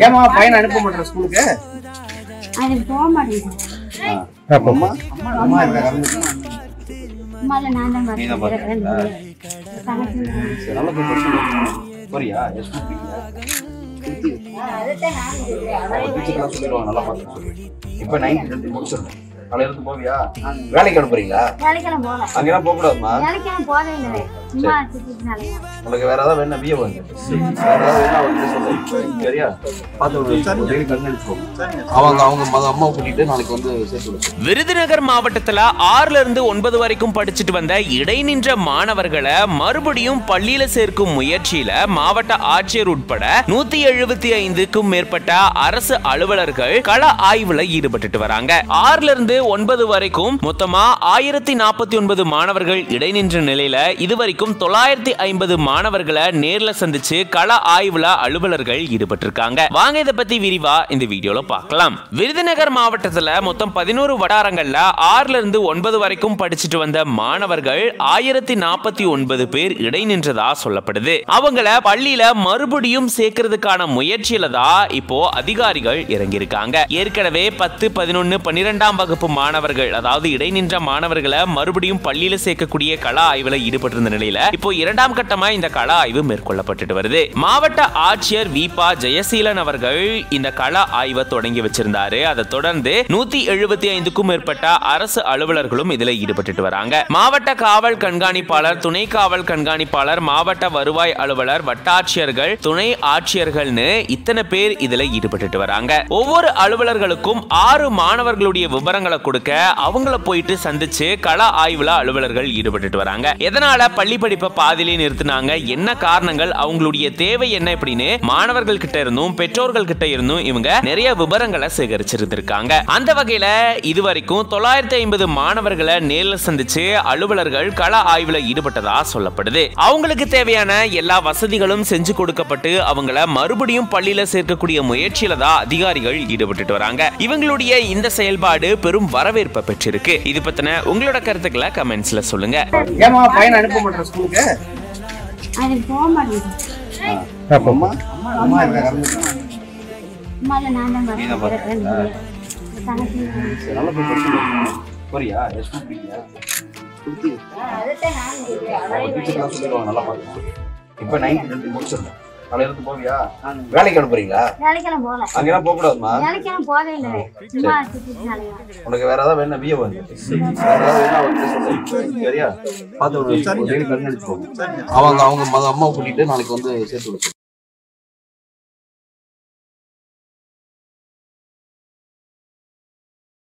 ஏமா பையன் அனுப்ப மாட்டேன் ஸ்கூலுக்கு? அது போக மாட்டேங்குது. அம்மா அம்மா இருக்காங்க. அம்மால நான் தான் நீ தான் பாக்குறேன். நல்லா போய் படிக்கணும். போறியா? எஸ்பி பிடிக்கல. டீச்சர்லாம் சொல்லிடுவாங்க நல்லா பாத்து. இப்போ 9th 10th முடிச்சிடணும். நாளைல இருந்து போவியா? வேலைக்கு அனுப்புறீங்களா? வேலைக்கெல்லாம் போகல. அங்கெல்லாம் போக கூடாதுமா. வேலைக்கெல்லாம் போவே இல்லை. சும்மா திட்டினாலே. உங்களுக்கு வேற ஏதாவது வேணா பிஏ வந்து. வேற ஏதாவது வேணா வந்து சொல்லு. சரியா? பாத்து ஒரு டெய்லி கண்காணிச்சுக்கோ. அவங்க அம்மா கூட்டிட்டு நாளைக்கு வந்து சேர்த்து விடு. விருதுநகர் மாவட்டத்துல 6ல இருந்து 9 வரைக்கும் படிச்சுட்டு வந்த இடைநின்ற மாணவர்களை மறுபடியும் பள்ளியில சேர்க்கும் முயற்சியில மாவட்ட ஆட்சியர் உட்பட 175க்கும் மேற்பட்ட அரசு அலுவலர்கள் கள ஆய்வுல ஈடுபட்டு வராங்க. 6ல இருந்து 9 வரைக்கும் மொத்தமா 1049 மாணவர்கள் இடைநின்ற நிலையில இதுவரைக்கும் 950 மாணவர்களை நேர்ல சந்திச்சு கள ஆய்வுல அலுவலர்கள் ஈடுபட்டு இருக்காங்க. வாங்க இத பத்தி விரிவா இந்த வீடியோல பார்க்கலாம். விருதுநகர் மாவட்டத்துல மொத்தம் 11 வட்டாரங்கள்ல 6ல இருந்து 9 வரைக்கும் படிச்சுட்டு வந்த மாணவர்கள் 1049 பேர் இடைநின்றதா சொல்லப்படுது. அவங்கள பள்ளியில மறுபடியும் சேர்க்கிறதுக்கான முயற்சியில தான் இப்போ அதிகாரிகள் இறங்கி இருக்காங்க. ஏற்கனவே 10, 11, 12ஆம் வகுப்பு மாணவர்கள் அதாவது இடைநின்ற மாணவர்களை மறுபடியும் பள்ளியில சேர்க்கக்கூடிய கள ஆய்வுல ஈடுபட்டிருந்த நிலையில இப்போ 2ஆம் கட்டமா இந்த கள ஆய்வு மேற்கொள்ளப்பட்டு வருது. மாவட்ட ஆட்சியர் வீபா ஜெயசீலன் அவர்கள் இந்த கள ஆய்வை தொடங்கி வச்சிருந்தாரு. அதை தொடர்ந்து 175க்கும் மேற்பட்ட அரசு அலுவலர்களும் இதுல ஈடுபட்டு வராங்க. மாவட்ட காவல் கண்காணிப்பாளர், துணை காவல் கண்காணிப்பாளர், மாவட்ட வருவாய் அலுவலர், வட்டாட்சியர்கள், துணை ஆட்சியர்கள்னு இத்தனை பேர் இதுல ஈடுபட்டு வராங்க. ஒவ்வொரு அலுவலர்களுக்கும் 6 மாணவர்களுடைய விவரங்களை கொடுக்க அவங்கள போயிட்டு சந்திச்சு கள ஆய்வுல அலுவலர்கள் ஈடுபட்டு வராங்க. எதனால பள்ளி படிப்பை பாதியிலே நிறுத்தினாங்க, என்ன காரணங்கள், அவங்களுடைய தேவை என்ன இப்படின்னு மாணவர்கள் கிட்ட இருந்தும் பெற்றோர்கள் கிட்ட இருந்தும் இவங்க நிறைய விவரங்களை சேகரிச்சிருந்திருக்காங்க. அந்த வகையில இதுவரைக்கும் 950 மாணவர்களை நேர்ல சந்திச்சு அலுவலர்கள் கள ஆய்வுல ஈடுபட்டதா சொல்லப்படுது. அவங்களுக்கு தேவையான எல்லா வசதிகளும் செஞ்சு கொடுக்கப்பட்டு அவங்கள மறுபடியும் பள்ளியில சேர்க்கக்கூடிய முயற்சியில தான் அதிகாரிகள் ஈடுபட்டு வராங்க. இவங்களுடைய இந்த செயல்பாடு பெரும் வரவேற்பை பெற்றிருக்கு. இது பத்தின உங்களோட கருத்துக்களை கமெண்ட்ஸ்ல சொல்லுங்க. ஏமா பையன் அனுப்ப மாட்டேன் ஸ்கூலுக்கு? அது போக மாட்டேங்குது. அம்மா அம்மா இருக்காங்க. அம்மால நான் தான் பாக்குறேன். நல்லா போய் படிக்கணும். போறியா? எஸ்பி பிடிக்கல. டீச்சர்லாம் சொல்லிடுவாங்க நல்லா பாத்து. இப்போ 9th 10th முடிச்சிடணும். நாளைல இருந்து போவியா? வேலைக்கு அனுப்புறீங்களா? வேலைக்கெல்லாம் போகல. அங்கெல்லாம் போக கூடாதுமா. வேலைக்கெல்லாம் போவே இல்லை. சும்மா திட்டினாலே. உங்களுக்கு வேற ஏதாவது வேணா பிஏ வந்து. வேற ஏதாவது வேணா வந்து சொல்லு. சரியா? பாத்து ஒரு டெய்லி கண்காணிச்சுக்கோ. அவங்க அம்மா கூட்டிட்டு நாளைக்கு வந்து சேர்த்து விடு.